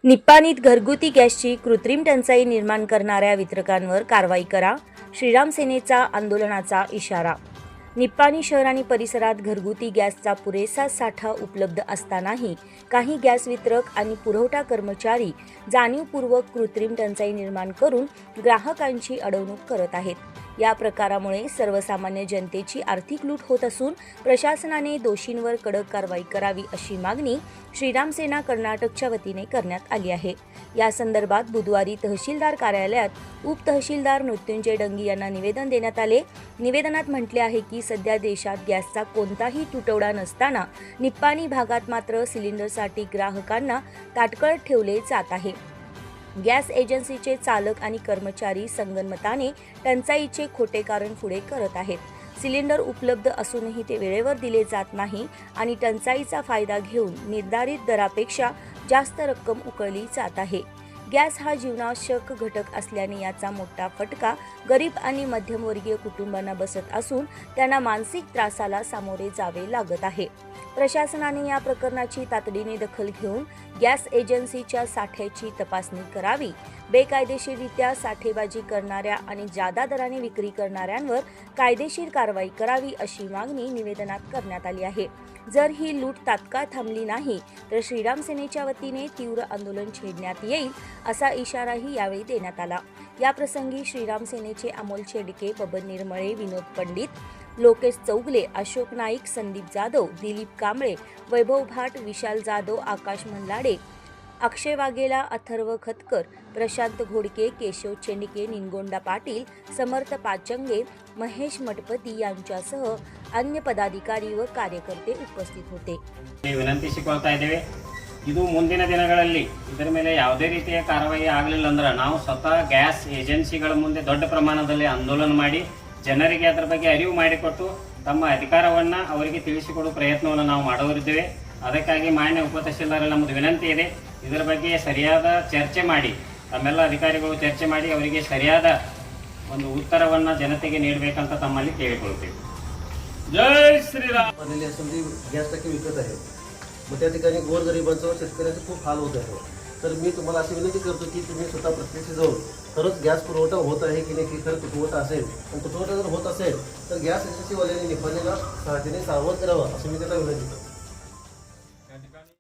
निप्पाणीत घरगुती गॅसची कृत्रिम टंचाई निर्माण करणाऱ्या वितरकांवर कारवाई करा. श्रीराम सेनेचा आंदोलनाचा इशारा. निप्पाणी शहर आणि परिसरात घरगुती गॅसचा पुरेसा साठा उपलब्ध असतानाही काही गॅस वितरक आणि पुरवठा कर्मचारी जाणीवपूर्वक कृत्रिम टंचाई निर्माण करून ग्राहकांची अडवणूक करत आहेत. या प्रकारामुळे सर्वसामान्य जनतेची आर्थिक लूट होत असून प्रशासनाने दोषींवर कडक कारवाई करावी अशी मागणी श्रीराम सेना कर्नाटकच्या वतीने करण्यात आली आहे. या संदर्भात बुधवारी तहसीलदार कार्यालयात उपतहसीलदार मृत्युंजय डंगी यांना निवेदन देण्यात आले. निवेदनात म्हटले आहे की सध्या देशात गॅसचा कोणताही तुटवडा नसताना निप्पाणी भागात मात्र सिलेंडरसाठी ग्राहकांना ताटकळत ठेवले जात आहे. गॅस एजन्सीचे चालक आणि कर्मचारी संगनमताने टंचाईचे खोटे कारण पुढे करत आहेत. सिलेंडर उपलब्ध असूनही ते वेळेवर दिले जात नाही आणि टंचाईचा फायदा घेऊन निर्धारित दरापेक्षा जास्त रक्कम उकळली जात आहे. गॅस हा जीवनावश्यक घटक असल्याने याचा मोठा फटका गरीब आणि मध्यमवर्गीय कुटुंबांना बसत असून त्यांना मानसिक त्रासाला सामोरे जावे लागत आहे. प्रशासनाने या प्रकरणाची तातडीने दखल घेऊन गॅस एजन्सीच्या साठ्याची तपासणी करावी. बेकायदेशीररित्या साठेबाजी करणाऱ्या आणि जादा दराने विक्री करणाऱ्यांवर कायदेशीर कारवाई करावी अशी मागणी निवेदनात करण्यात आली आहे. जर ही लूट तात्काळ थांबली नाही तर श्रीराम सेनेच्या वतीने तीव्र आंदोलन छेडण्यात येईल असा इशाराही यावेळी देण्यात आला. याप्रसंगी श्रीराम सेनेचे अमोल छेडके, बबन निर्मळे, विनोद पंडित, लोकेश चौगले, अशोक नाईक, संदीप जाधव, दिलीप कांबळे, वैभव भाट, विशाल जाधव, आकाश मंडलाडे, अक्षय वाघेला, अथर्व खतकर, प्रशांत घोडके, केशव चेंडिके, निनगोंडा पाटील, समर्थ पाचंगे, महेश मठपती यांच्यासह अन्य पदाधिकारी व कार्यकर्ते उपस्थित होते. ವಿನಂತಿಸಿಕೊಳ್ತಾ ಇದ್ದೇವೆ. ಇದು ಮುಂದಿನ ದಿನಗಳಲ್ಲಿ ಇದರ ಮೇಲೆ ಯಾವುದೇ ರೀತಿಯ ಕಾರ್ಯವಾಹಿ ಆಗಲಿಲ್ಲ ಅಂದ್ರೆ ನಾವು ಸ್ವತಃ ಗ್ಯಾಸ್ ಏಜೆನ್ಸಿಗಳ ಮುಂದೆ ದೊಡ್ಡ ಪ್ರಮಾಣದಲ್ಲಿ ಆಂದೋಲನ ಮಾಡಿ ಜನರಿಗೆ ಅದರ ಬಗ್ಗೆ ಅರಿವು ಮಾಡಿಕೊಟ್ಟು ತಮ್ಮ ಅಧಿಕಾರವನ್ನು ಅವರಿಗೆ ತಿಳಿಸಿಕೊಡುವ ಪ್ರಯತ್ನವನ್ನು ನಾವು ಮಾಡೋರಿದ್ದೇವೆ. ಅದಕ್ಕಾಗಿ ಮಾನ್ಯ ಉಪತಹಸೀಲ್ದಾರ್ ನಮ್ಮದು ವಿನಂತಿ ಇದೆ, ಇದರ ಬಗ್ಗೆ ಸರಿಯಾದ ಚರ್ಚೆ ಮಾಡಿ ತಮ್ಮೆಲ್ಲ ಅಧಿಕಾರಿಗಳು ಚರ್ಚೆ ಮಾಡಿ ಅವರಿಗೆ ಸರಿಯಾದ ಒಂದು ಉತ್ತರವನ್ನು ಜನತೆಗೆ ನೀಡಬೇಕಂತ ತಮ್ಮಲ್ಲಿ ಕೇಳಿಕೊಳ್ಳುತ್ತೇವೆ. जय श्रीराम. गॅस टाकी विकत आहे, मग त्या ठिकाणी गोरगरिबांचं व शेतकऱ्यांचे खूप हाल होत आहे. तर मी तुम्हाला अशी विनंती करतो की तुम्ही स्वतः प्रत्यक्ष जाऊन खरंच गॅस पुरवठा होत आहे की नाही, की खरं तुटवत असेल आणि तुटवठा जर होत असेल तर गॅस एजन्सीवाल्यांनी निप्पाणीला सावध करावं असं मी त्याला विनंती करतो.